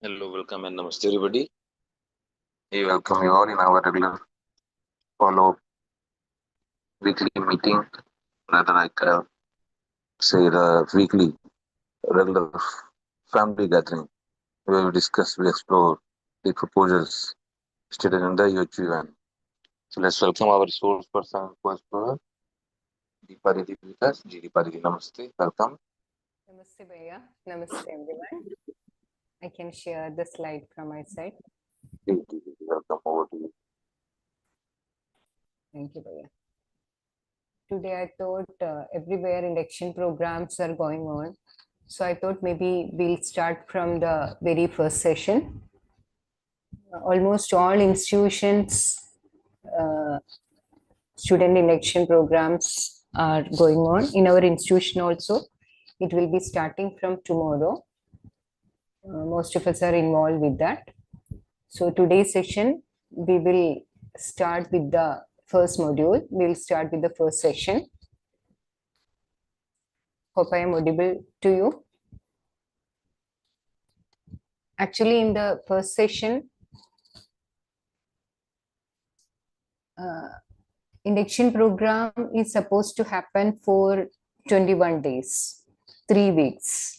Hello, welcome and namaste everybody. We welcome you all in our regular follow-up weekly meeting, rather say the weekly regular family gathering where we discuss, we explore the proposals stated in the UHV one. So let's welcome our resource person, co-explorer, Deepa Didi with us. Deepa Didi, namaste, welcome. Namaste, Bhaiya. Namaste, everyone. I can share the slide from my side. Welcome over to you. Thank you, Bhaiya. Today, I thought everywhere induction programs are going on. So I thought maybe we'll start from the very first session. Almost all institutions, student induction programs are going on. In our institution also, it will be starting from tomorrow. Most of us are involved with that. So today's session, we will start with the first module. We'll start with the first session. Hope I am audible to you. Actually, in the first session, induction program is supposed to happen for 21 days, 3 weeks.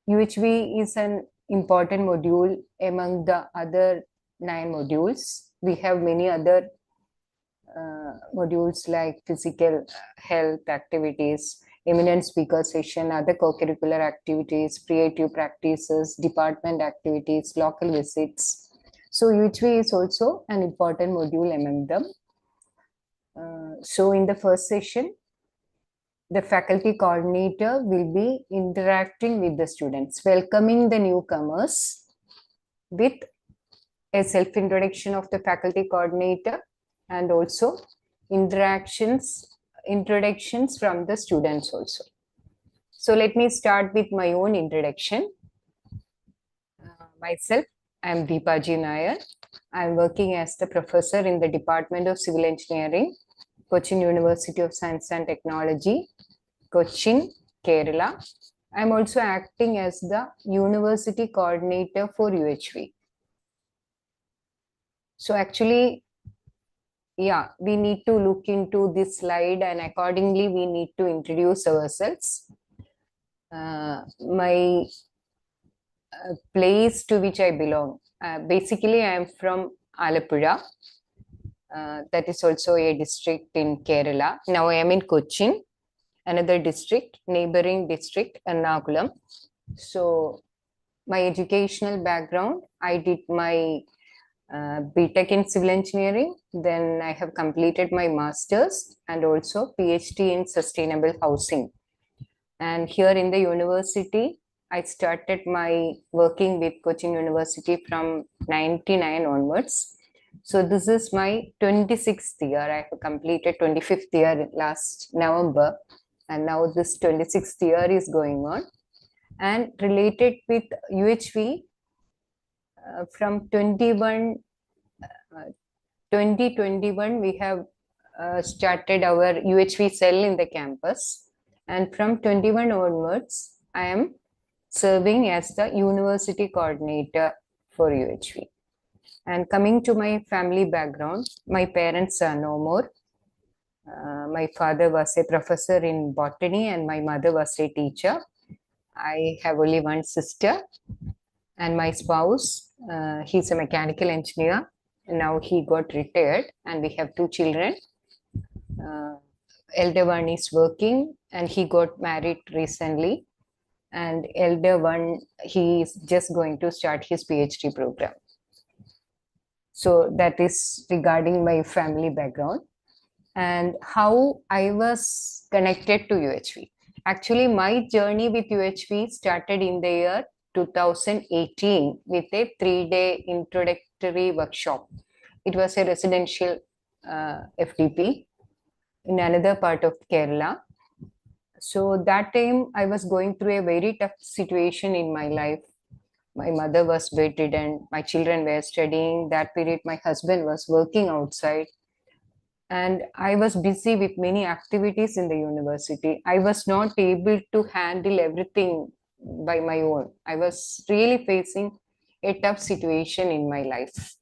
UHV is an important module among the other 9 modules. We have many other modules like physical health activities, eminent speaker session, other co-curricular activities, creative practices, department activities, local visits. So UHV is also an important module among them. So in the first session, the faculty coordinator will be interacting with the students, welcoming the newcomers with a self-introduction of the faculty coordinator and also introductions from the students also. So let me start with my own introduction. Myself, I am Deepa Ji Nair. I am working as the professor in the Department of Civil Engineering, Cochin University of Science and Technology, Cochin, Kerala. I am also acting as the university coordinator for UHV. So actually, yeah, we need to look into this slide and accordingly we need to introduce ourselves. My place to which I belong. Basically, I am from Alappuzha. That is also a district in Kerala. Now I am in Cochin, another district, neighboring district, Ernakulam. So my educational background, I did my BTech in civil engineering. Then I have completed my master's and also PhD in sustainable housing. And here in the university, I started my working with Cochin University from 99 onwards. So this is my 26th year. I have completed 25th year last November. And now this 26th year is going on. And related with UHV, from 2021, we have started our UHV cell in the campus. And from 21 onwards, I am serving as the university coordinator for UHV. And coming to my family background, my parents are no more. My father was a professor in botany and my mother was a teacher. I have only one sister and my spouse, he's a mechanical engineer. Now he got retired and we have 2 children. Elder one is working and he got married recently. And elder one, he is just going to start his PhD program. So that is regarding my family background and how I was connected to UHV. Actually, my journey with UHV started in the year 2018 with a 3-day introductory workshop. It was a residential FDP in another part of Kerala. So that time I was going through a very tough situation in my life. My mother was bedridden, my children were studying. That period, my husband was working outside. And I was busy with many activities in the university. I was not able to handle everything by my own. I was really facing a tough situation in my life.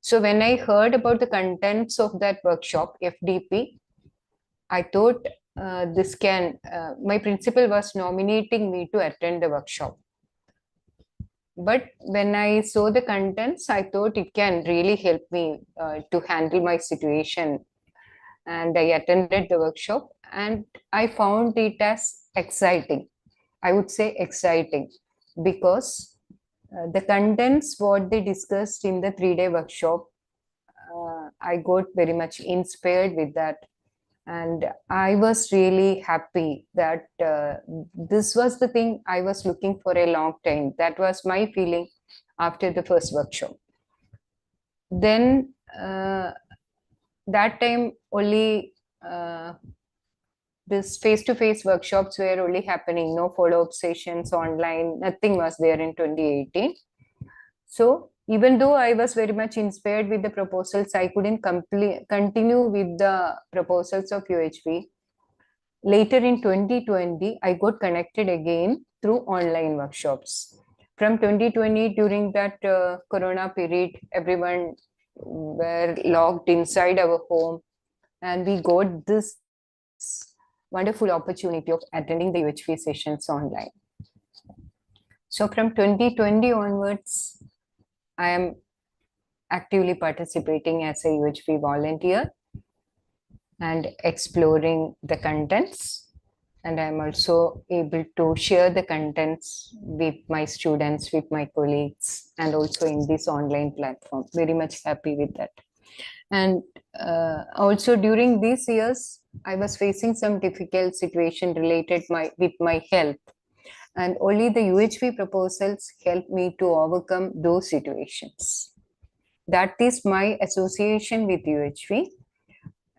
So when I heard about the contents of that workshop, FDP, I thought my principal was nominating me to attend the workshop. But when I saw the contents, I thought it can really help me to handle my situation. And I attended the workshop and I found it as exciting. I would say exciting because the contents, what they discussed in the 3-day workshop, I got very much inspired with that. And I was really happy that this was the thing I was looking for a long time. That was my feeling after the first workshop. Then that time only this face-to-face workshops were only happening, no follow-up sessions online, nothing was there in 2018. So even though I was very much inspired with the proposals, I couldn't continue with the proposals of UHV. Later in 2020, I got connected again through online workshops. From 2020, during that Corona period, everyone were locked inside our home, and we got this wonderful opportunity of attending the UHV sessions online. So from 2020 onwards, I am actively participating as a UHV volunteer and exploring the contents. And I'm also able to share the contents with my students, with my colleagues, and also in this online platform. Very much happy with that. And also during these years, I was facing some difficult situation related with my health. And only the UHV proposals helped me to overcome those situations. That is my association with UHV.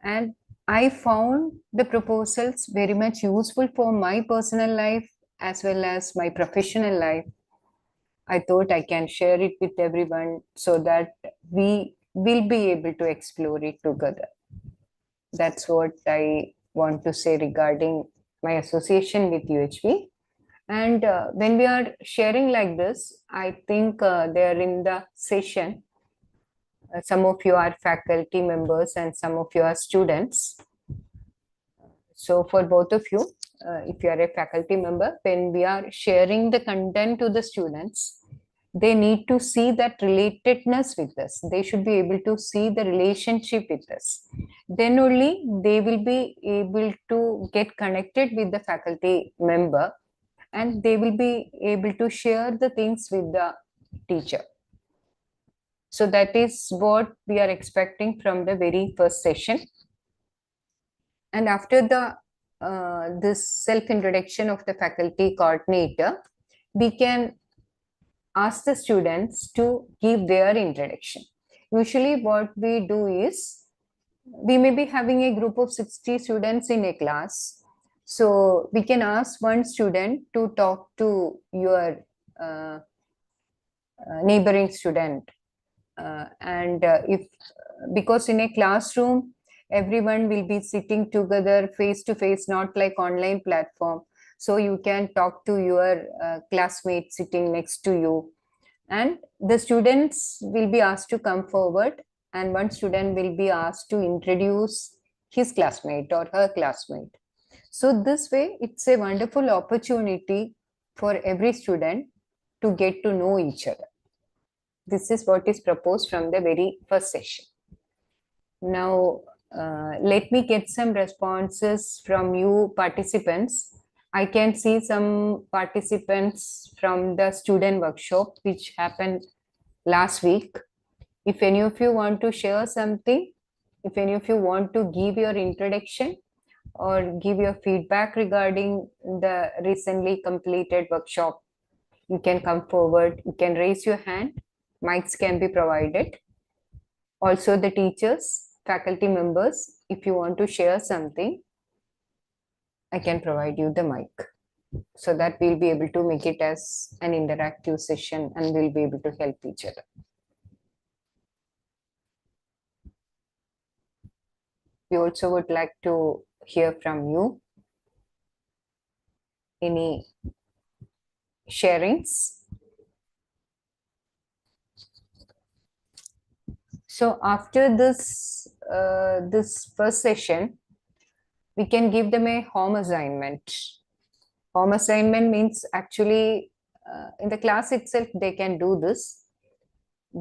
And I found the proposals very much useful for my personal life as well as my professional life. I thought I can share it with everyone so that we will be able to explore it together. That's what I want to say regarding my association with UHV. And when we are sharing like this, I think they're in the session. Some of you are faculty members and some of you are students. So for both of you, if you are a faculty member, when we are sharing the content to the students, they need to see that relatedness with us. They should be able to see the relationship with us. Then only they will be able to get connected with the faculty member and they will be able to share the things with the teacher. So that is what we are expecting from the very first session. And after the this self-introduction of the faculty coordinator, we can ask the students to give their introduction. Usually what we do is, we may be having a group of 60 students in a class. So we can ask one student to talk to your neighboring student. Because in a classroom, everyone will be sitting together face to face, not like online platform. So you can talk to your classmate sitting next to you. And the students will be asked to come forward and one student will be asked to introduce his classmate or her classmate. So this way, it's a wonderful opportunity for every student to get to know each other. This is what is proposed from the very first session. Now, let me get some responses from you participants. I can see some participants from the student workshop, which happened last week. If any of you want to share something, if any of you want to give your introduction or give your feedback regarding the recently completed workshop, you can come forward, you can raise your hand, mics can be provided. Also the teachers, faculty members, if you want to share something, I can provide you the mic so that we'll be able to make it as an interactive session and we'll be able to help each other. We also would like to hear from you. Any sharings? So after this first session, we can give them a home assignment. Home assignment means actually in the class itself they can do this,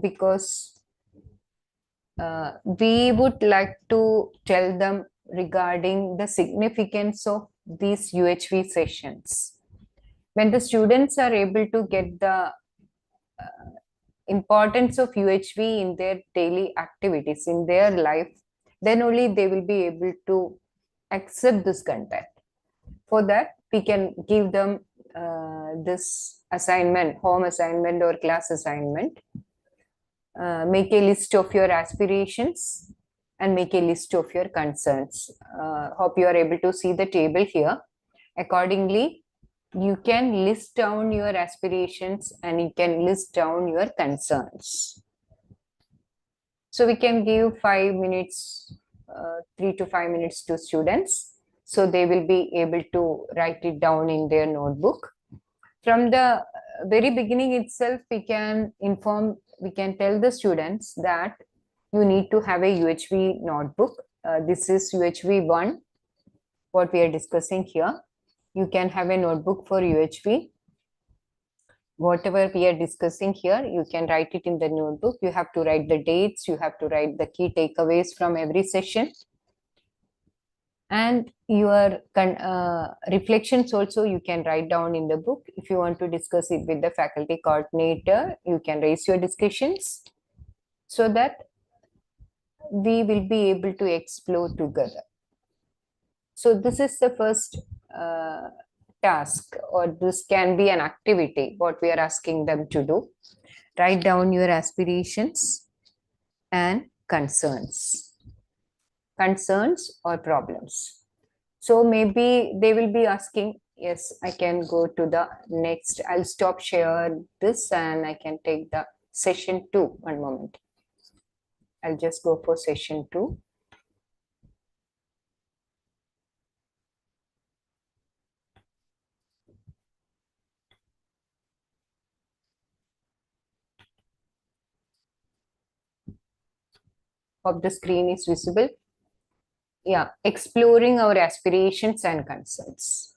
because we would like to tell them regarding the significance of these UHV sessions. When the students are able to get the importance of UHV in their daily activities, in their life, then only they will be able to accept this content. For that, we can give them this assignment, home assignment or class assignment. Make a list of your aspirations and make a list of your concerns. Hope you are able to see the table here. Accordingly, you can list down your aspirations and you can list down your concerns. So we can give 5 minutes, 3 to 5 minutes to students. So they will be able to write it down in their notebook. From the very beginning itself, we can tell the students that you need to have a UHV notebook. This is UHV 1, what we are discussing here. You can have a notebook for UHV. Whatever we are discussing here, you can write it in the notebook. You have to write the dates, you have to write the key takeaways from every session. And your reflections also you can write down in the book. If you want to discuss it with the faculty coordinator, you can raise your discussions so that we will be able to explore together. So this is the first task, or this can be an activity, what we are asking them to do. Write down your aspirations and concerns or problems. So maybe they will be asking, yes, I can go to the next. I'll stop share this and I can take the session 2. One moment. I'll just go for session 2. Hope the screen is visible. Yeah, exploring our aspirations and concerns.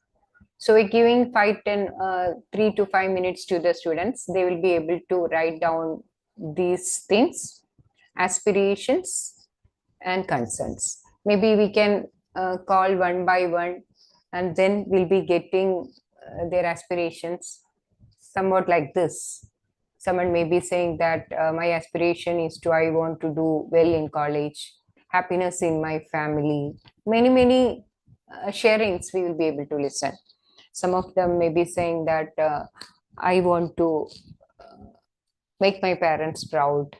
So we're giving 3 to 5 minutes to the students. They will be able to write down these things, aspirations and concerns. Maybe we can call one by one, and then we'll be getting their aspirations somewhat like this. Someone may be saying that my aspiration is I want to do well in college, happiness in my family. Many sharings we will be able to listen. Some of them may be saying that I want to make my parents proud.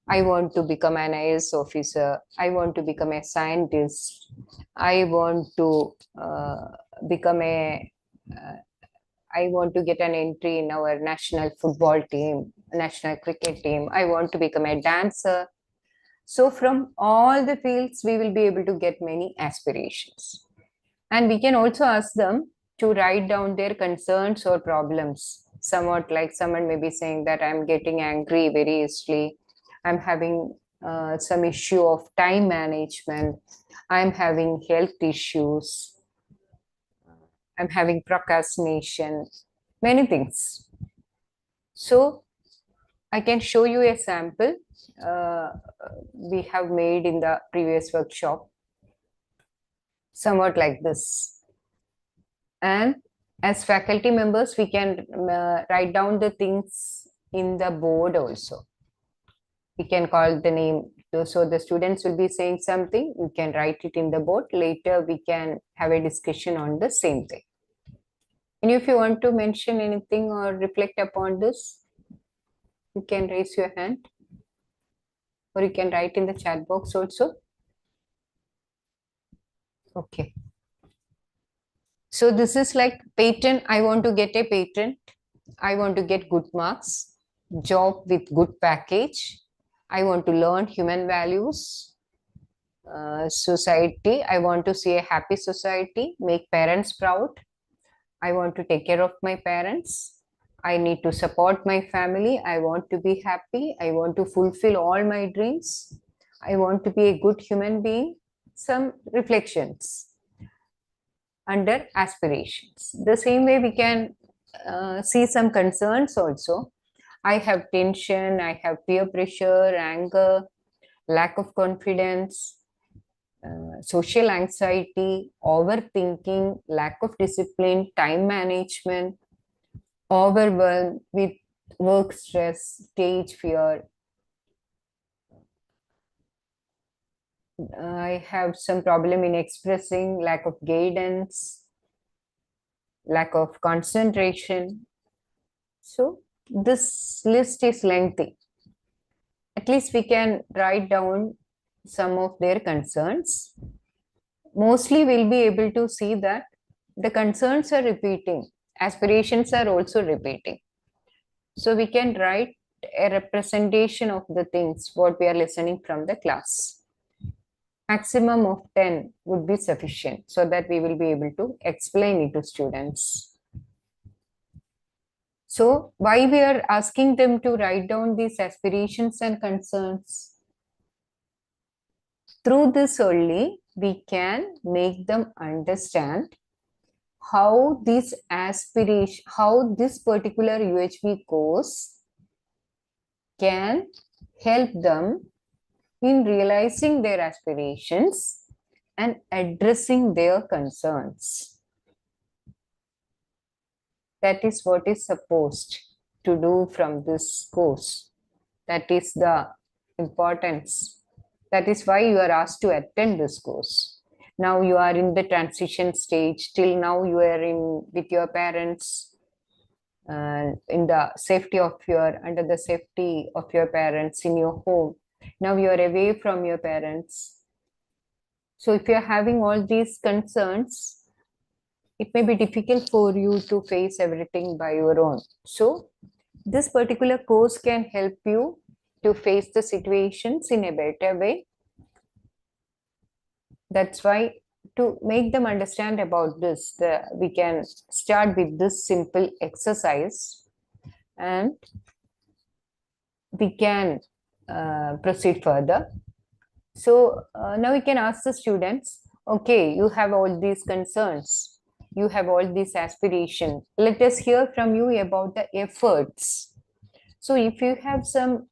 I want to become an IAS officer. I want to become a scientist. I want to become I want to get an entry in our national football team, national cricket team. I want to become a dancer. So from all the fields, we will be able to get many aspirations. And we can also ask them to write down their concerns or problems. Somewhat like someone may be saying that I'm getting angry very easily. I'm having some issue of time management. I'm having health issues. I'm having procrastination, many things. So I can show you a sample we have made in the previous workshop, somewhat like this. And as faculty members, we can write down the things in the board also. We can call the name. So the students will be saying something, you can write it in the board. Later, we can have a discussion on the same thing. And if you want to mention anything or reflect upon this, you can raise your hand, or you can write in the chat box also. Okay. So this is like patent. I want to get a patent. I want to get good marks, job with good package. I want to learn human values, society. I want to see a happy society, make parents proud. I want to take care of my parents. I need to support my family. I want to be happy. I want to fulfill all my dreams. I want to be a good human being. Some reflections under aspirations. The same way we can see some concerns also. I have tension, I have peer pressure, anger, lack of confidence, social anxiety, overthinking, lack of discipline, time management, overwhelmed with work stress, stage fear. I have some problem in expressing, lack of guidance, lack of concentration. So this list is lengthy. At least we can write down some of their concerns. Mostly we'll be able to see that the concerns are repeating, aspirations are also repeating. So we can write a representation of the things what we are listening from the class. Maximum of 10 would be sufficient so that we will be able to explain it to students. So why we are asking them to write down these aspirations and concerns? Through this only, we can make them understand how this aspiration, how this particular UHV course can help them in realizing their aspirations and addressing their concerns. That is what is supposed to do from this course. That is the importance. That is why you are asked to attend this course. Now you are in the transition stage. Till now you are in with your parents, in the safety of your, under the safety of your parents in your home. Now you are away from your parents. So if you are having all these concerns, it may be difficult for you to face everything by your own. So this particular course can help you to face the situations in a better way. That's why, to make them understand about this, we can start with this simple exercise and we can proceed further. So now we can ask the students, okay, you have all these concerns, you have all these aspirations. Let us hear from you about the efforts. So if you have some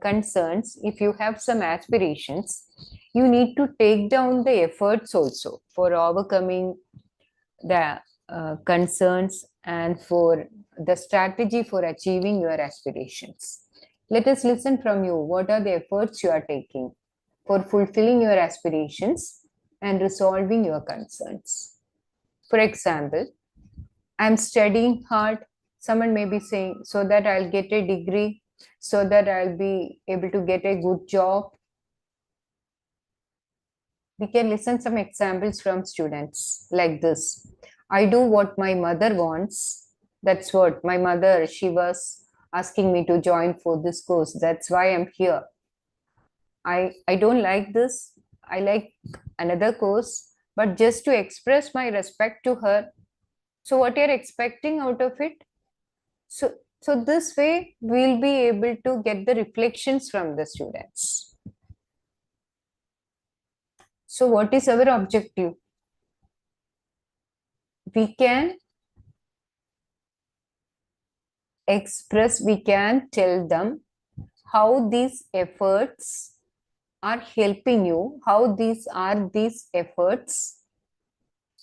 concerns, if you have some aspirations, you need to take down the efforts also for overcoming the concerns and for the strategy for achieving your aspirations. Let us listen from you. What are the efforts you are taking for fulfilling your aspirations and resolving your concerns? For example, I'm studying hard. Someone may be saying, so that I'll get a degree, so that I'll be able to get a good job. We can listen some examples from students like this. I do what my mother wants. That's what my mother, she was asking me to join for this course. That's why I'm here. I don't like this. I like another course, but just to express my respect to her. So what you're expecting out of it? So this way we'll be able to get the reflections from the students. So what is our objective? We can express, we can tell them how these efforts are helping you, how these efforts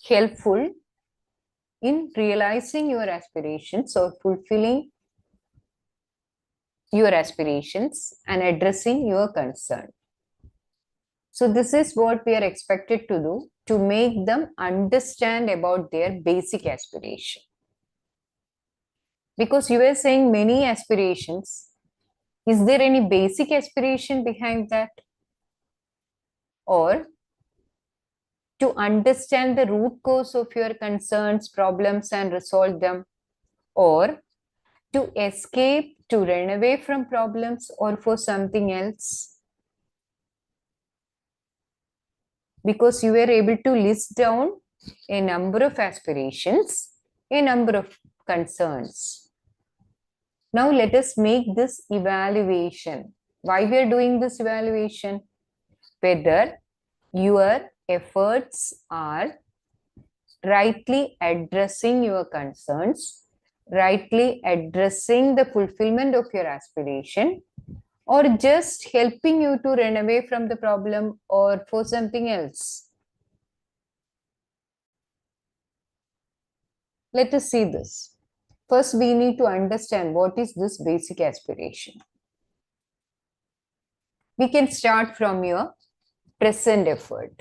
helpful in realizing your aspirations or fulfilling your aspirations and addressing your concern. So this is what we are expected to do, to make them understand about their basic aspiration. Because you were saying many aspirations. Is there any basic aspiration behind that? Or to understand the root cause of your concerns, problems, and resolve them? Or to escape, to run away from problems, or for something else? Because you were able to list down a number of aspirations, a number of concerns. Now let us make this evaluation. Why we are doing this evaluation? Whether your efforts are rightly addressing your concerns, rightly addressing the fulfillment of your aspiration, or just helping you to run away from the problem or for something else. Let us see this. First, we need to understand what is this basic aspiration. We can start from your present effort.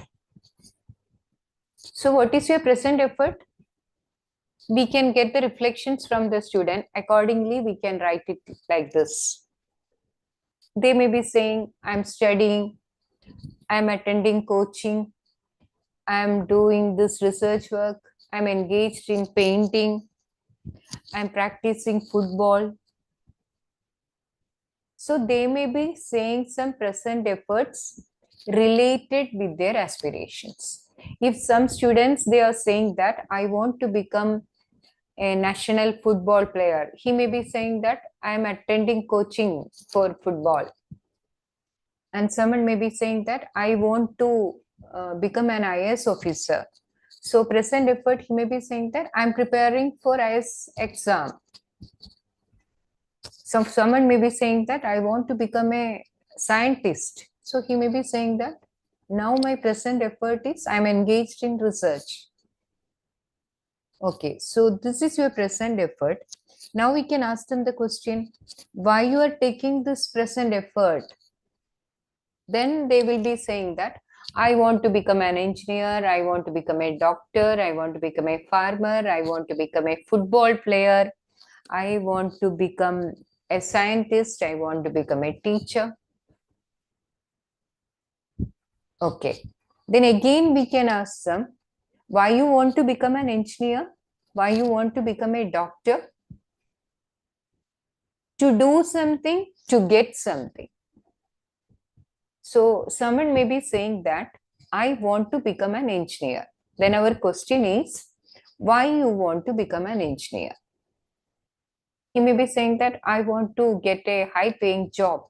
So what is your present effort? We can get the reflections from the student. Accordingly, we can write it like this. They may be saying, I'm studying, I'm attending coaching, I'm doing this research work, I'm engaged in painting, I'm practicing football. So they may be saying some present efforts related with their aspirations. If some students, they are saying that I want to become a national football player, he may be saying that I am attending coaching for football. And someone may be saying that I want to become an IAS officer. So present effort, he may be saying that I'm preparing for IAS exam. So someone may be saying that I want to become a scientist. So he may be saying that now my present effort is I'm engaged in research. Okay, so this is your present effort. Now we can ask them the question, why you are taking this present effort? Then they will be saying that I want to become an engineer, I want to become a doctor, I want to become a farmer, I want to become a football player, I want to become a scientist, I want to become a teacher. Okay, then again we can ask them, why you want to become an engineer? Why you want to become a doctor? To do something, to get something. So someone may be saying that I want to become an engineer. Then our question is, why you want to become an engineer? He may be saying that I want to get a high paying job.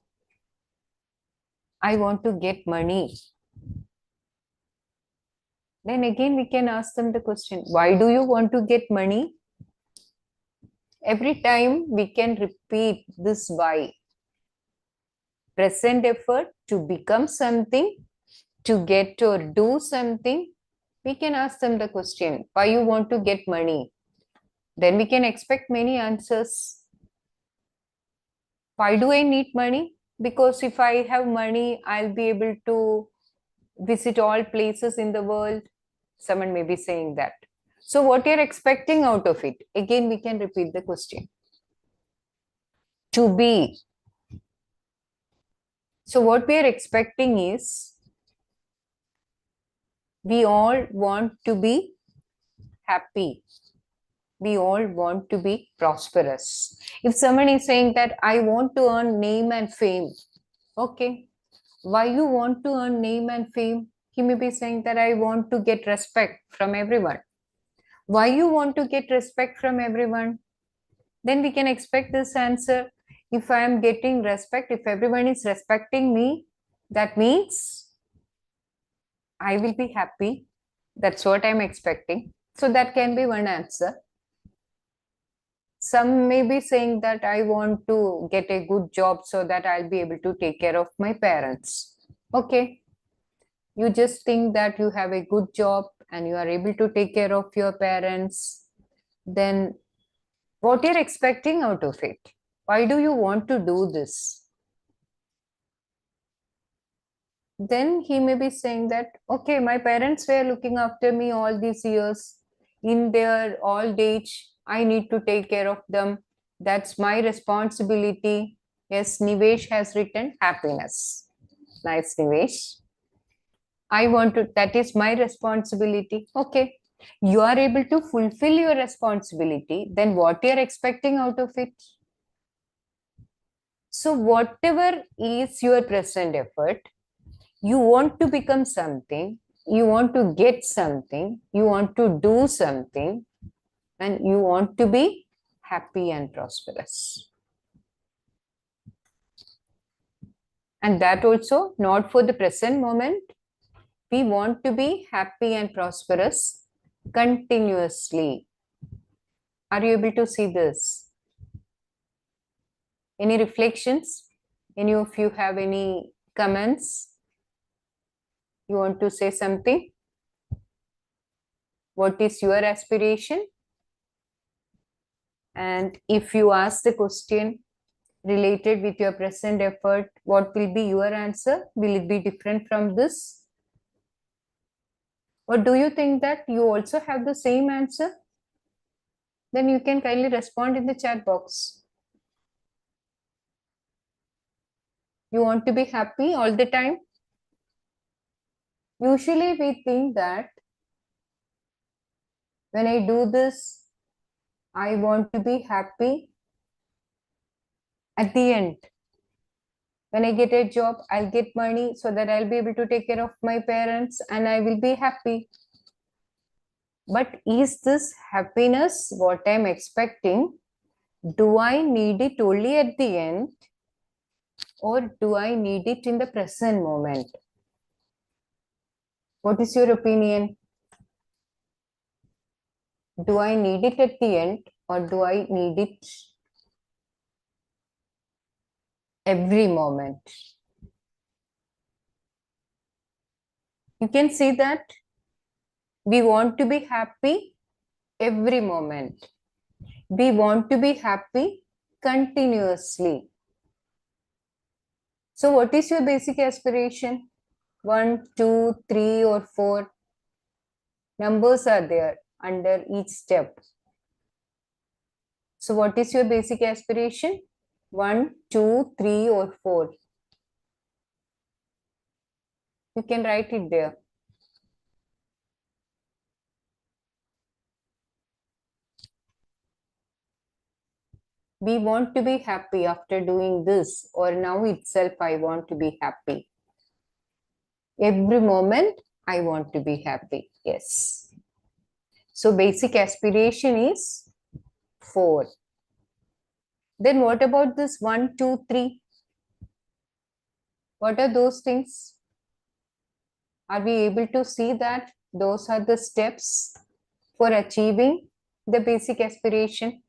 I want to get money. Then again we can ask them the question, why do you want to get money? Every time we can repeat this why. Present effort to become something, to get or do something. We can ask them the question, why you want to get money? Then we can expect many answers. Why do I need money? Because if I have money, I'll be able to visit all places in the world. Someone may be saying that. So what you're expecting out of it? Again, we can repeat the question. To be. So what we are expecting is, we all want to be happy. We all want to be prosperous. If someone is saying that I want to earn name and fame, okay, why you want to earn name and fame? He may be saying that I want to get respect from everyone. Why you want to get respect from everyone? Then we can expect this answer. If I am getting respect, if everyone is respecting me, that means I will be happy. That's what I'm expecting. So that can be one answer. Some may be saying that I want to get a good job so that I'll be able to take care of my parents. Okay. You just think that you have a good job and you are able to take care of your parents. Then what you're expecting out of it? Why do you want to do this? Then he may be saying that, okay, my parents were looking after me all these years. In their old age, I need to take care of them. That's my responsibility. Yes, Nivesh has written happiness. Nice, Nivesh. I want to, that is my responsibility. Okay. You are able to fulfill your responsibility. Then what you are expecting out of it? So whatever is your present effort, you want to become something, you want to get something, you want to do something, and you want to be happy and prosperous. And that also not for the present moment. We want to be happy and prosperous continuously. Are you able to see this? Any reflections? Any of you have any comments? You want to say something? What is your aspiration? And if you ask the question related with your present effort, what will be your answer? Will it be different from this? Or do you think that you also have the same answer? Then you can kindly respond in the chat box. You want to be happy all the time? Usually we think that when I do this, I want to be happy at the end. When I get a job, I'll get money so that I'll be able to take care of my parents and I will be happy. But is this happiness what I'm expecting? Do I need it only at the end? Or do I need it in the present moment? What is your opinion? Do I need it at the end or do I need it every moment? You can see that we want to be happy every moment. We want to be happy continuously. So what is your basic aspiration? 1, 2, 3 or 4 numbers are there under each step. So what is your basic aspiration? 1, 2, 3 or 4. You can write it there. We want to be happy after doing this, or now itself I want to be happy. Every moment I want to be happy. Yes. So basic aspiration is 4. Then what about this 1, 2, 3? What are those things? Are we able to see that those are the steps for achieving the basic aspiration?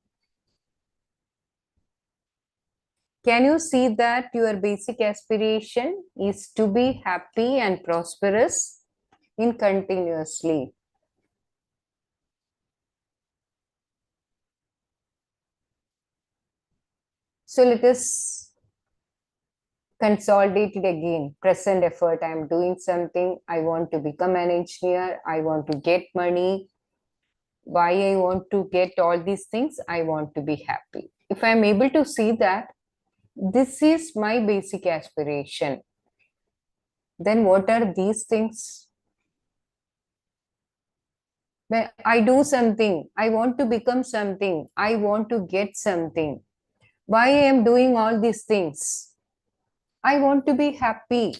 Can you see that your basic aspiration is to be happy and prosperous in continuously? So let us consolidate it again. Present effort, I am doing something. I want to become an engineer. I want to get money. Why I want to get all these things? I want to be happy. If I am able to see that this is my basic aspiration, then what are these things? When I do something, I want to become something, I want to get something. Why I am doing all these things? I want to be happy.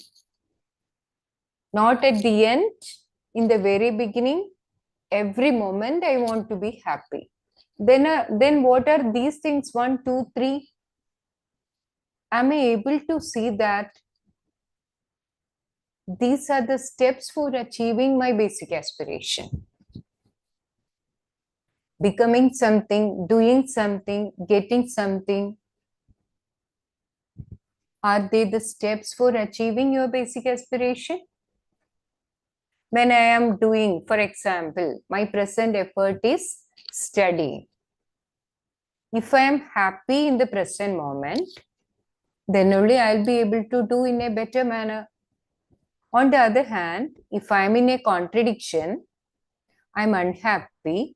Not at the end, in the very beginning, every moment I want to be happy. Then what are these things? 1, 2, 3. Am I able to see that these are the steps for achieving my basic aspiration? Becoming something, doing something, getting something. Are they the steps for achieving your basic aspiration? When I am doing, for example, my present effort is study. If I am happy in the present moment, then only I'll be able to do in a better manner. On the other hand, if I'm in a contradiction, I'm unhappy,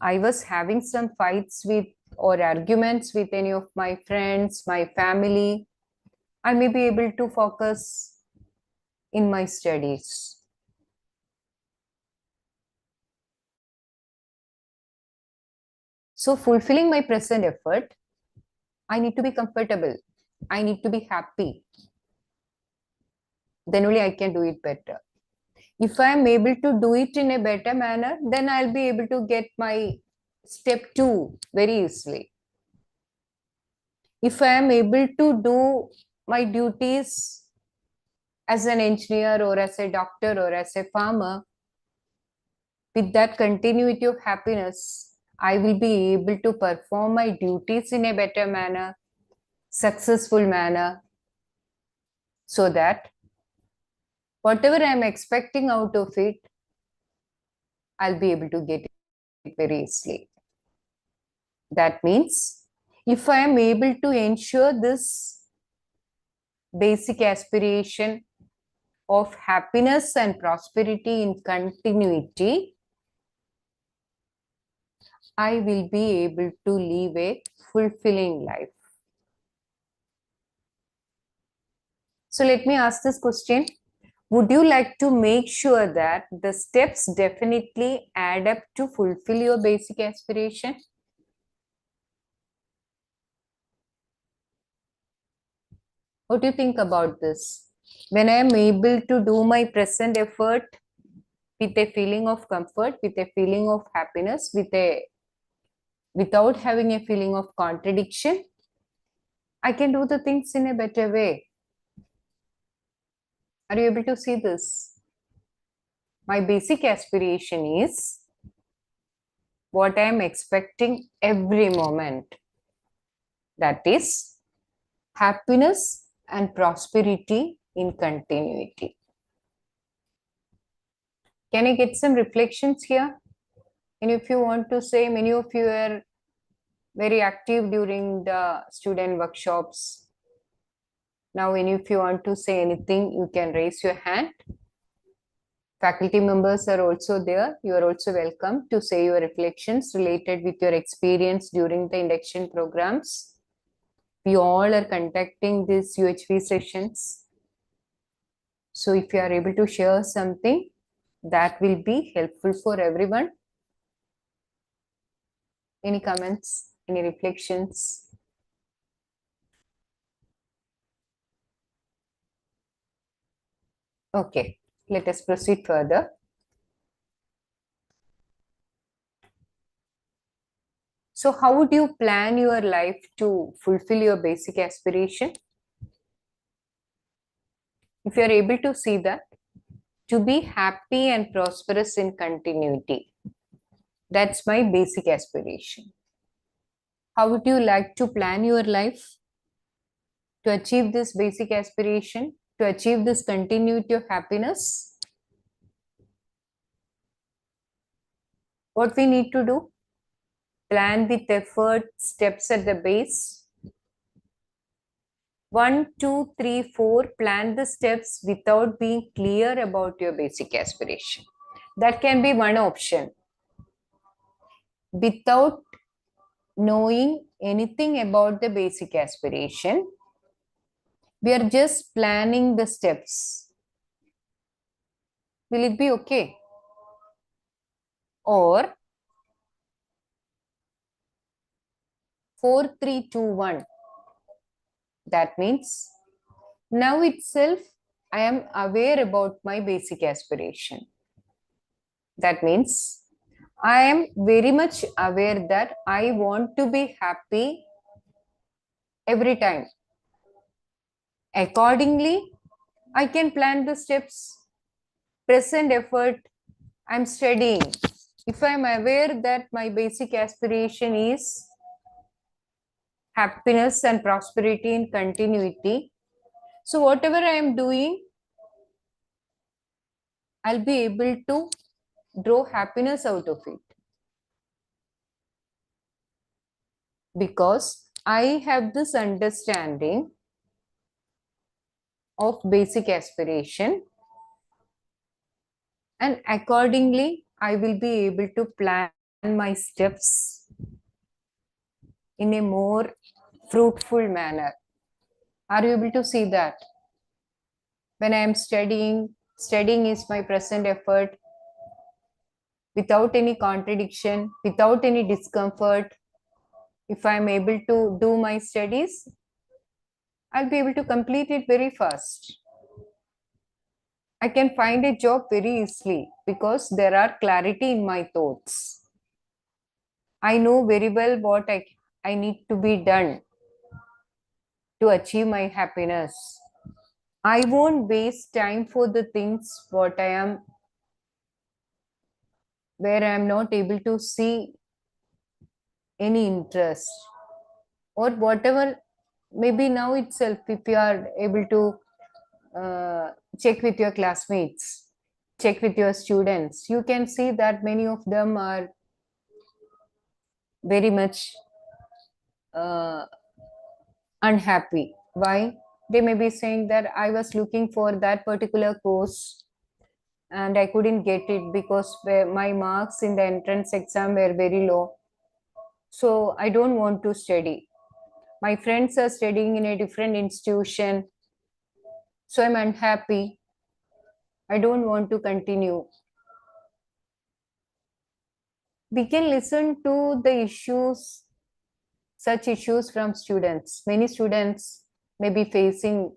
I was having some fights with or arguments with any of my friends, my family, I may be able to focus in my studies. So fulfilling my present effort, I need to be comfortable. I need to be happy. Then only I can do it better. If I am able to do it in a better manner, then I'll be able to get my step 2 very easily. If I am able to do my duties as an engineer or as a doctor or as a farmer, with that continuity of happiness, I will be able to perform my duties in a better manner, successful manner, so that whatever I'm expecting out of it, I'll be able to get it very easily. That means if I am able to ensure this basic aspiration of happiness and prosperity in continuity, I will be able to live a fulfilling life. So let me ask this question. Would you like to make sure that the steps definitely add up to fulfill your basic aspiration? What do you think about this? When I am able to do my present effort with a feeling of comfort, with a feeling of happiness, without having a feeling of contradiction, I can do the things in a better way. Are you able to see this? My basic aspiration is what I am expecting every moment. That is happiness and prosperity in continuity. Can I get some reflections here? And if you want to say, many of you are very active during the student workshops. Now, if you want to say anything, you can raise your hand. Faculty members are also there. You are also welcome to say your reflections related with your experience during the induction programs. We all are conducting these UHV sessions. So if you are able to share something, that will be helpful for everyone. Any comments, any reflections? Okay, let us proceed further. So how would you plan your life to fulfill your basic aspiration? If you are able to see that, to be happy and prosperous in continuity, that's my basic aspiration. How would you like to plan your life to achieve this basic aspiration, to achieve this continuity of happiness? What we need to do? Plan with effort, steps at the base. 1, 2, 3, 4, plan the steps without being clear about your basic aspiration. That can be one option. Without knowing anything about the basic aspiration, we are just planning the steps. Will it be okay? Or 4, 3, 2, 1. That means now itself I am aware about my basic aspiration. That means I am very much aware that I want to be happy every time. Accordingly, I can plan the steps. Present effort, I'm studying. If I'm aware that my basic aspiration is happiness and prosperity in continuity, so whatever I am doing, I'll be able to draw happiness out of it. Because I have this understanding of basic aspiration, and accordingly, I will be able to plan my steps in a more fruitful manner. Are you able to see that? When I am studying is my present effort without any contradiction, without any discomfort. If I am able to do my studies, I'll be able to complete it very fast. I can find a job very easily because there are clarity in my thoughts. I know very well what I need to be done to achieve my happiness. I won't waste time for the things where I am not able to see any interest, or whatever. Maybe now itself, if you are able to check with your classmates, check with your students, you can see that many of them are very much uh, unhappy. Why? They may be saying that I was looking for that particular course and I couldn't get it because my marks in the entrance exam were very low. So I don't want to study. My friends are studying in a different institution. So I'm unhappy. I don't want to continue. We can listen to the issues, such issues from students. Many students may be facing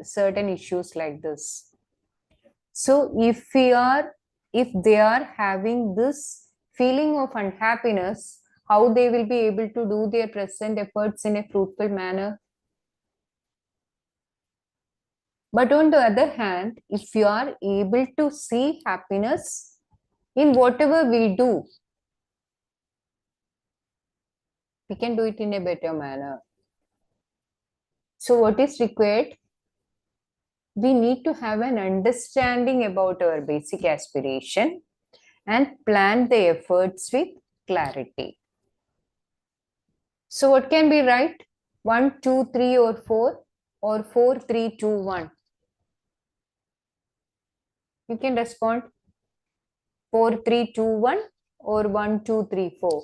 certain issues like this. So if they are having this feeling of unhappiness, how they will be able to do their present efforts in a fruitful manner? But on the other hand, if you are able to see happiness in whatever we do, we can do it in a better manner. So what is required? We need to have an understanding about our basic aspiration and plan the efforts with clarity. So what can be right? 1, 2, 3 or 4, or 4, 3, 2, 1? You can respond 4, 3, 2, 1 or 1, 2, 3, 4.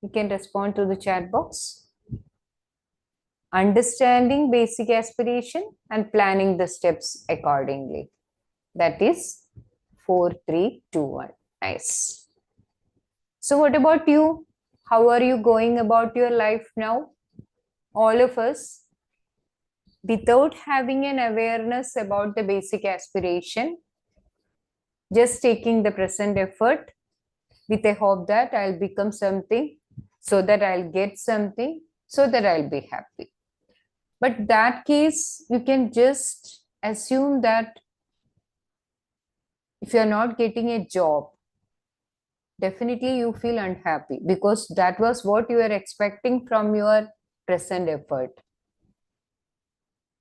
You can respond to the chat box. Understanding basic aspiration and planning the steps accordingly. That is 4, 3, 2, 1. Nice. So what about you? How are you going about your life now? All of us, without having an awareness about the basic aspiration, just taking the present effort with a hope that I'll become something, so that I'll get something, so that I'll be happy. But that case, you can just assume that if you're not getting a job, definitely you feel unhappy because that was what you were expecting from your present effort.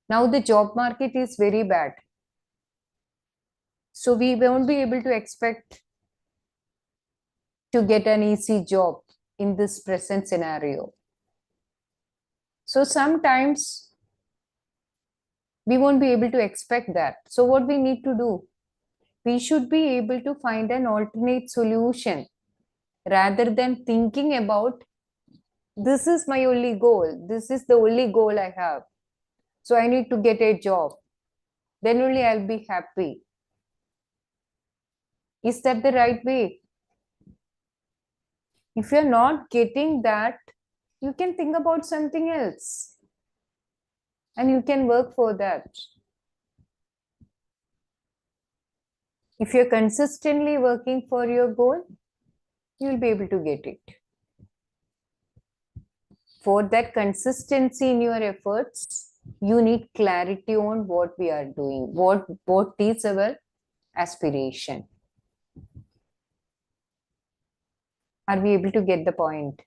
Now the job market is very bad. So we won't be able to expect to get an easy job in this present scenario. So sometimes we won't be able to expect that. So what we need to do? We should be able to find an alternate solution rather than thinking about this is my only goal. This is the only goal I have. So I need to get a job. Then only I'll be happy. Is that the right way? If you're not getting that, you can think about something else. And you can work for that. If you're consistently working for your goal, you'll be able to get it. For that consistency in your efforts, you need clarity on what we are doing, what is our aspiration. Are we able to get the point?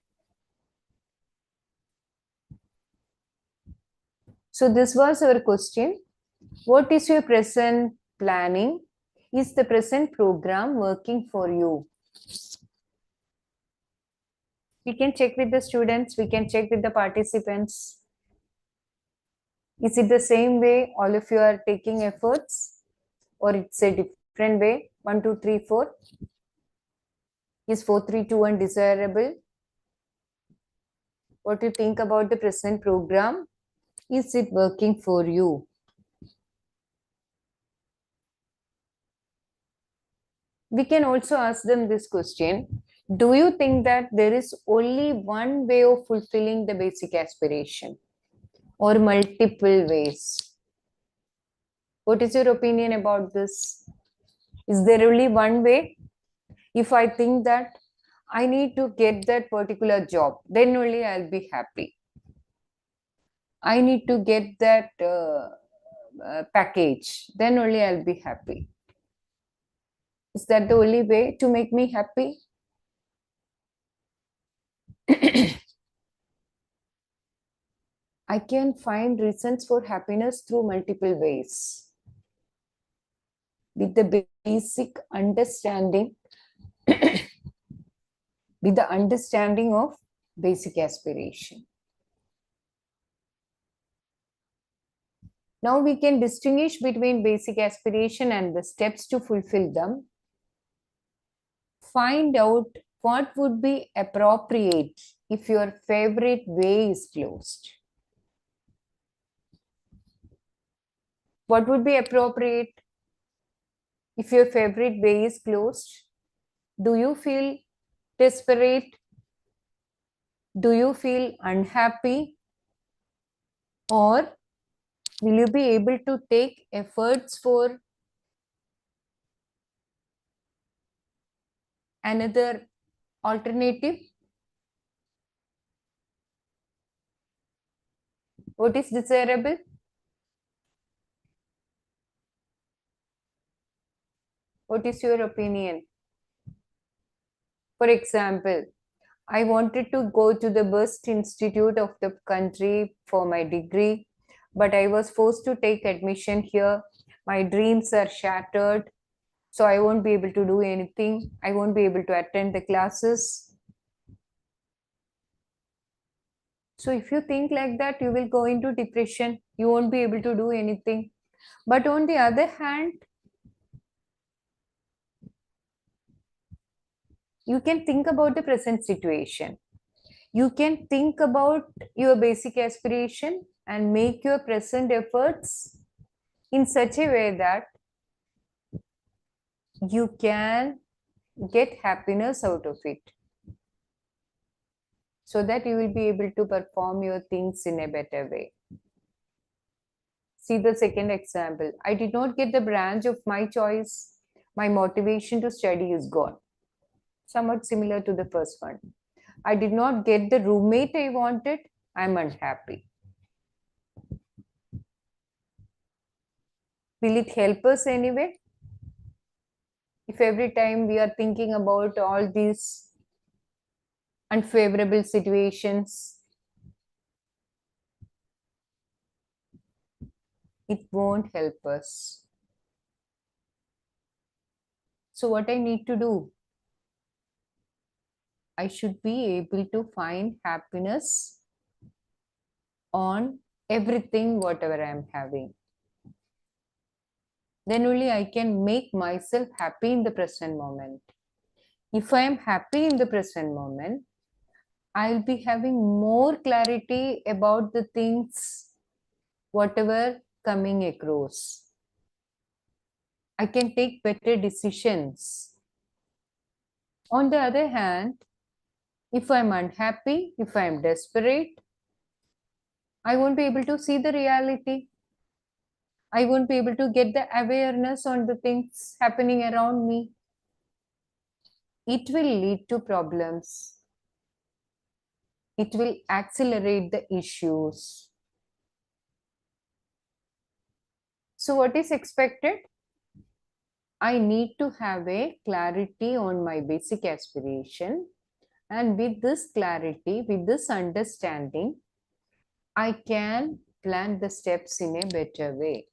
So this was our question. What is your present planning? Is the present program working for you? We can check with the students, we can check with the participants. Is it the same way all of you are taking efforts, or it's a different way? 1, 2, 3, 4. Is 4, 3, 2, 1 desirable? What do you think about the present program? Is it working for you? We can also ask them this question. Do you think that there is only one way of fulfilling the basic aspiration, or multiple ways? What is your opinion about this? Is there only one way? If I think that I need to get that particular job, then only I'll be happy. I need to get that package, then only I'll be happy. Is that the only way to make me happy? I can find reasons for happiness through multiple ways. With the basic understanding, with the understanding of basic aspiration. Now we can distinguish between basic aspiration and the steps to fulfill them. Find out what would be appropriate if your favorite way is closed. What would be appropriate if your favorite way is closed? Do you feel desperate? Do you feel unhappy? Or will you be able to take efforts for another alternative? What is desirable? What is your opinion? For example, I wanted to go to the best institute of the country for my degree, but I was forced to take admission here. My dreams are shattered, so I won't be able to do anything. I won't be able to attend the classes. So if you think like that, you will go into depression. You won't be able to do anything. But on the other hand, you can think about the present situation. You can think about your basic aspiration and make your present efforts in such a way that you can get happiness out of it, so that you will be able to perform your things in a better way. See the second example. I did not get the branch of my choice. My motivation to study is gone. Somewhat similar to the first one. I did not get the roommate I wanted. I'm unhappy. Will it help us anyway? If every time we are thinking about all these unfavorable situations, it won't help us. So what I need to do? I should be able to find happiness on everything, whatever I'm having. Then only I can make myself happy in the present moment. If I am happy in the present moment, I'll be having more clarity about the things, whatever coming across. I can take better decisions. On the other hand, if I'm unhappy, if I'm desperate, I won't be able to see the reality. I won't be able to get the awareness on the things happening around me. It will lead to problems. It will accelerate the issues. So what is expected? I need to have a clarity on my basic aspiration. And with this clarity, with this understanding, I can plan the steps in a better way.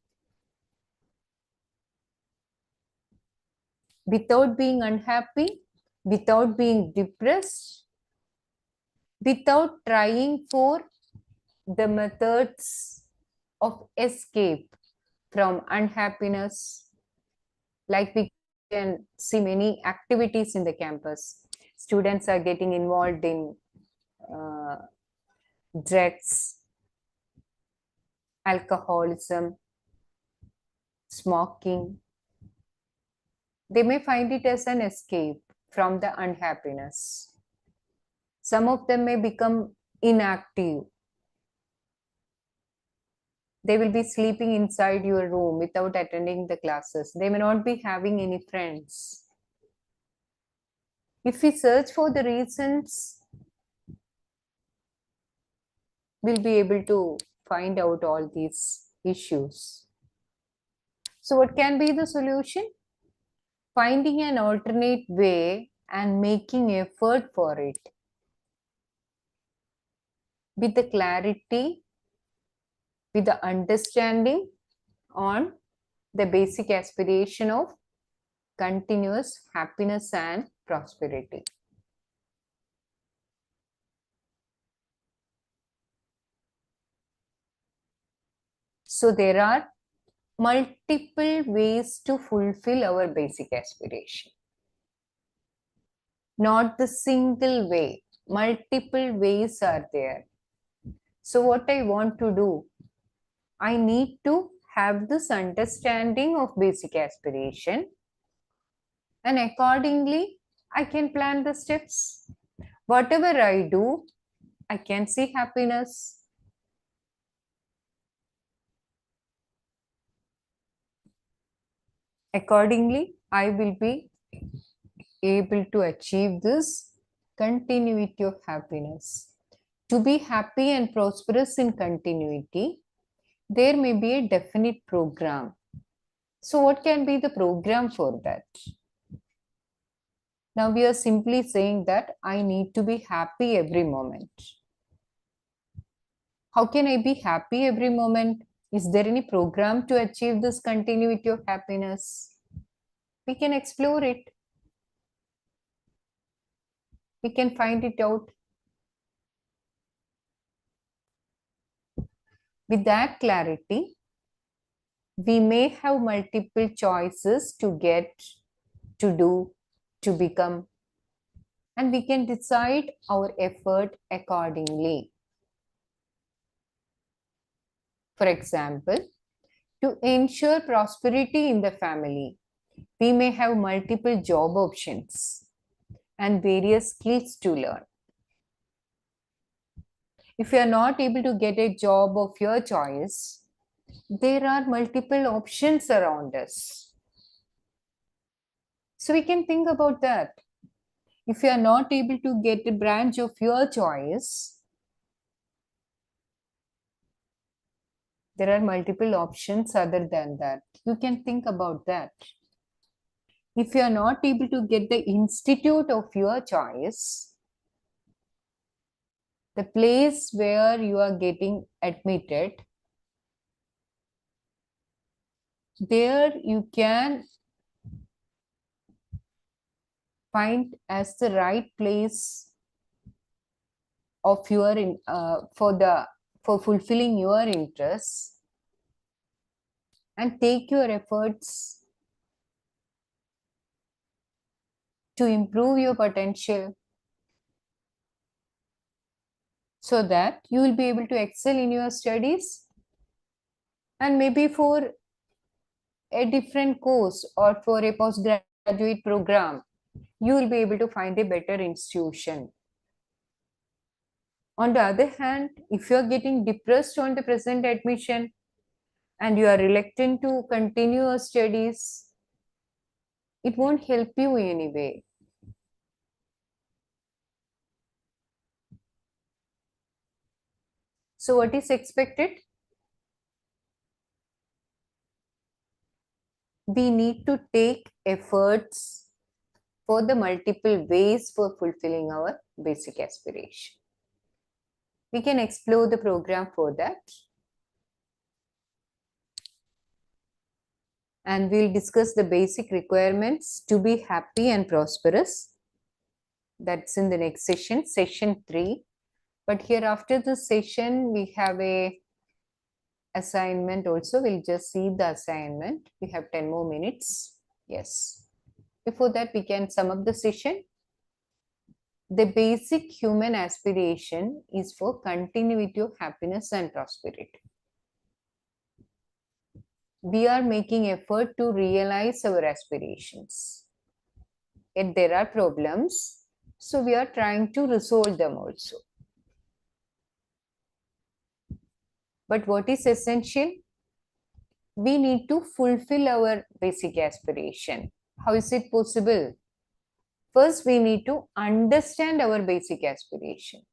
Without being unhappy, without being depressed, without trying for the methods of escape from unhappiness, like we can see many activities in the campus. Students are getting involved in drugs, alcoholism, smoking. They may find it as an escape from the unhappiness. Some of them may become inactive. They will be sleeping inside your room without attending the classes. They may not be having any friends. If we search for the reasons, we'll be able to find out all these issues. So what can be the solution? Finding an alternate way and making effort for it with the clarity, with the understanding on the basic aspiration of continuous happiness and prosperity. So there are multiple ways to fulfill our basic aspiration. Not the single way, multiple ways are there. So what I want to do, I need to have this understanding of basic aspiration, and accordingly I can plan the steps. Whatever I do, I can see happiness. Accordingly, I will be able to achieve this continuity of happiness. To be happy and prosperous in continuity, there may be a definite program. So what can be the program for that? Now we are simply saying that I need to be happy every moment. How can I be happy every moment? Is there any program to achieve this continuity of happiness? We can explore it. We can find it out. With that clarity, we may have multiple choices to get, to do, to become, and we can decide our effort accordingly. For example, to ensure prosperity in the family, we may have multiple job options and various skills to learn. If you are not able to get a job of your choice, there are multiple options around us. So we can think about that. If you are not able to get a branch of your choice, there are multiple options other than that. You can think about that. If you are not able to get the institute of your choice, the place where you are getting admitted, there you can find as the right place of your for fulfilling your interests, and take your efforts to improve your potential so that you will be able to excel in your studies, and maybe for a different course or for a postgraduate program, you will be able to find a better institution. On the other hand, if you are getting depressed on the present admission and you are reluctant to continue your studies, it won't help you in any way. So what is expected? We need to take efforts for the multiple ways for fulfilling our basic aspiration. We can explore the program for that. And we'll discuss the basic requirements to be happy and prosperous. That's in the next session, session 3. But here after this session, we have a assignment also. We'll just see the assignment. We have 10 more minutes. Yes. Before that, we can sum up the session. The basic human aspiration is for continuity of happiness and prosperity. We are making effort to realize our aspirations. Yet there are problems, so we are trying to resolve them also. But what is essential? We need to fulfill our basic aspiration. How is it possible? First, we need to understand our basic aspiration.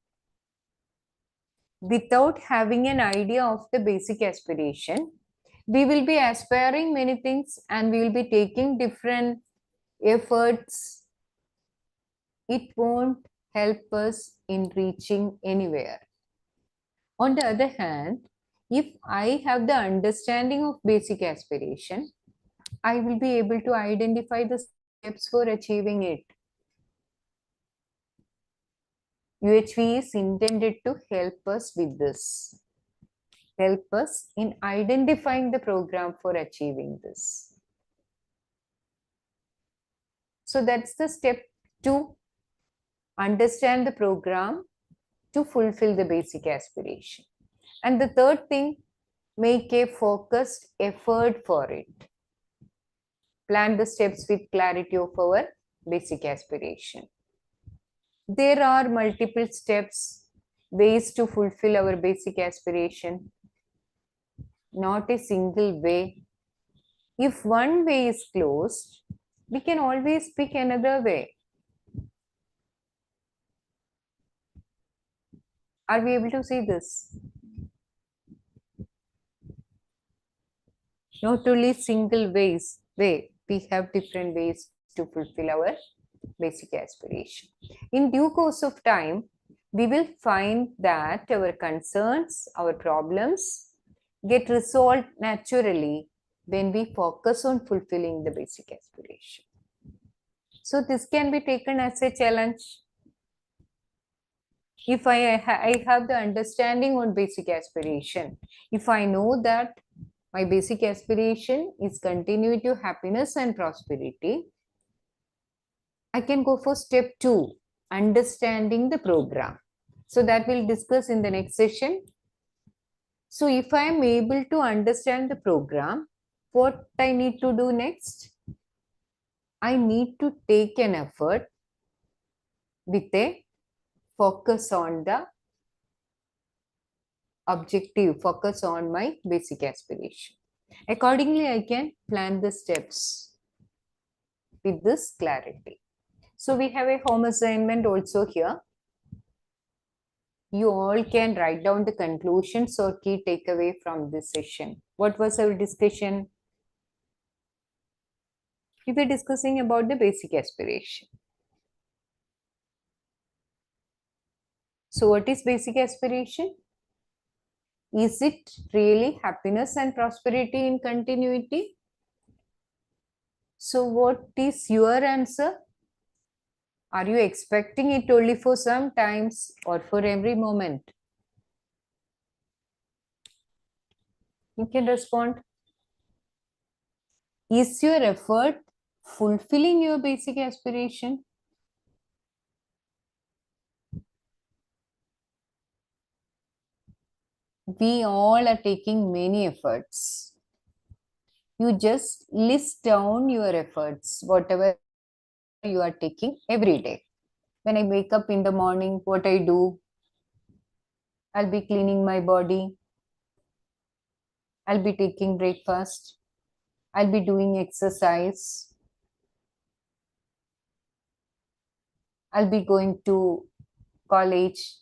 without having an idea of the basic aspiration, we will be aspiring many things and we will be taking different efforts. It won't help us in reaching anywhere. On the other hand, if I have the understanding of basic aspiration, I will be able to identify the steps for achieving it. UHV is intended to help us with this, help us in identifying the program for achieving this. So that's the step 2, understand the program to fulfill the basic aspiration. And the third thing, make a focused effort for it. Plan the steps with clarity of our basic aspiration. There are multiple steps, ways to fulfill our basic aspiration, not a single way. If one way is closed, we can always pick another way. Are we able to see this? Not only single way, we have different ways to fulfill our basic aspiration. In due course of time, we will find that our concerns, our problems get resolved naturally when we focus on fulfilling the basic aspiration. So this can be taken as a challenge. If I have the understanding on basic aspiration, if I know that my basic aspiration is continuity, happiness and prosperity, I can go for step 2, understanding the program. So that we'll discuss in the next session. So if I am able to understand the program, what I need to do next? I need to take an effort with a focus on the objective, focus on my basic aspiration. Accordingly, I can plan the steps with this clarity. So we have a home assignment also here. You all can write down the conclusions or key takeaway from this session. What was our discussion? We were discussing about the basic aspiration. So what is basic aspiration? Is it really happiness and prosperity in continuity? So what is your answer? Are you expecting it only for some times or for every moment? You can respond. Is your effort fulfilling your basic aspiration? We all are taking many efforts. You just list down your efforts, whatever you are taking every day. When I wake up in the morning, what I do? I'll be cleaning my body. I'll be taking breakfast. I'll be doing exercise. I'll be going to college.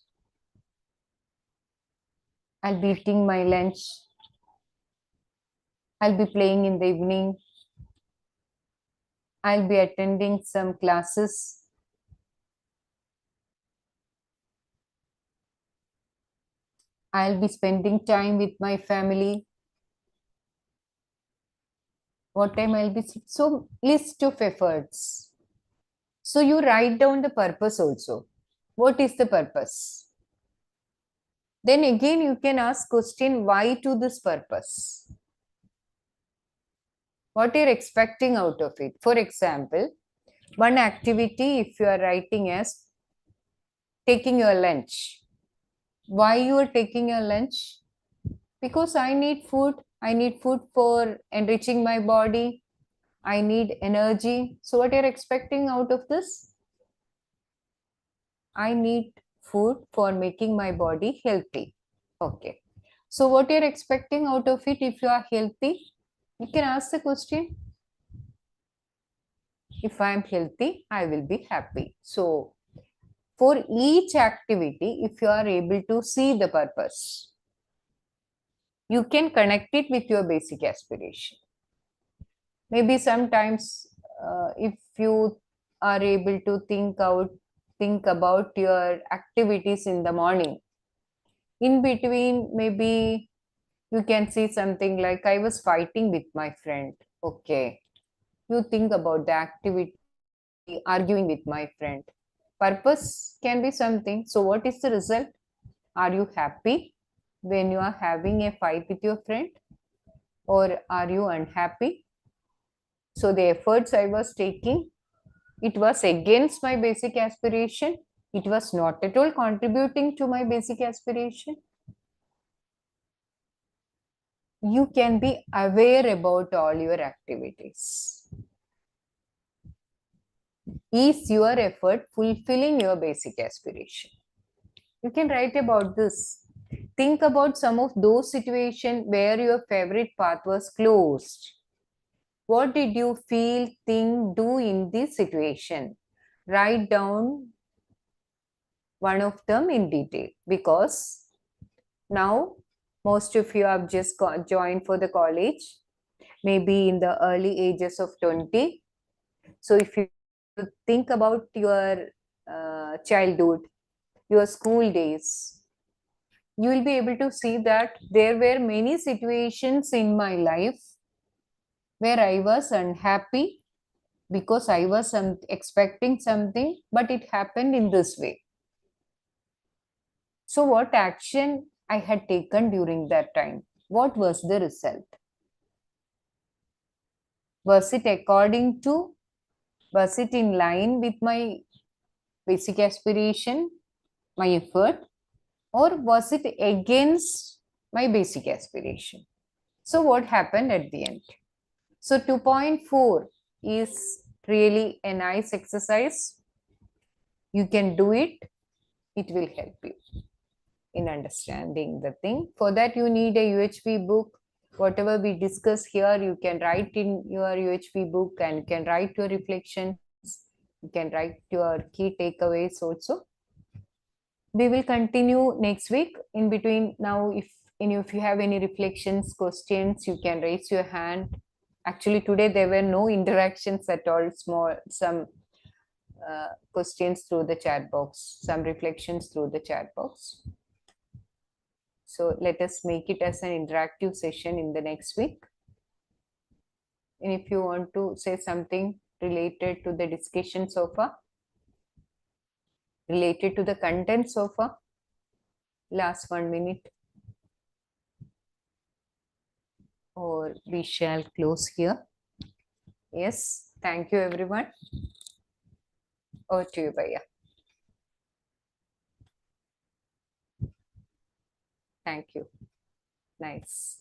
I'll be eating my lunch. I'll be playing in the evening. I'll be attending some classes. I'll be spending time with my family. What time I'll be, so list of efforts. So you write down the purpose also. What is the purpose? Then again you can ask question, why to this purpose? What you're expecting out of it. For example, one activity, if you are writing as taking your lunch. Why you are taking your lunch? Because I need food. I need food for enriching my body. I need energy. So what you're expecting out of this? I need food for making my body healthy. Okay. So what you're expecting out of it if you are healthy? You can ask the question. If I am healthy, I will be happy. So For each activity, if you are able to see the purpose, you can connect it with your basic aspiration. Maybe sometimes if you are able to think about your activities in the morning, in between maybe you can see something like, I was fighting with my friend. Okay, you think about the activity, arguing with my friend. Purpose can be something. So what is the result? Are you happy when you are having a fight with your friend, or are you unhappy? So the efforts I was taking, it was against my basic aspiration. It was not at all contributing to my basic aspiration. You can be aware about all your activities. Is your effort fulfilling your basic aspiration? You can write about this. Think about some of those situations where your favorite path was closed. What did you feel, think, do in this situation? Write down one of them in detail, because now most of you have just joined for the college, maybe in the early ages of 20. So if you think about your childhood, your school days, you will be able to see that there were many situations in my life where I was unhappy because I was expecting something, but it happened in this way. So, what action I had taken during that time? What was the result? Was it according to, was it in line with my basic aspiration, my effort, or was it against my basic aspiration? So, what happened at the end? So, 2.4 is really a nice exercise. You can do it, it will help you in understanding the thing. For that, you need a UHV book. Whatever we discuss here, you can write in your UHV book, and you can write your reflections. You can write your key takeaways also. We will continue next week. In between now, if you have any reflections, questions, you can raise your hand. Actually, today there were no interactions at all. Some questions through the chat box, some reflections through the chat box. So let us make it as an interactive session in the next week. And if you want to say something related to the discussion so far, related to the content so far, last 1 minute, or we shall close here. Yes, thank you everyone. Over to you, Bhaiya. Thank you. Nice.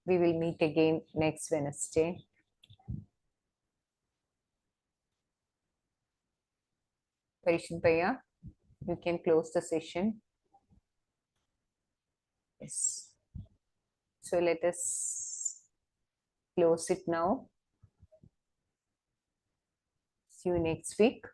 We will meet again next Wednesday. Parishit Bhaiya, you can close the session. Yes. So let us close it now. See you next week.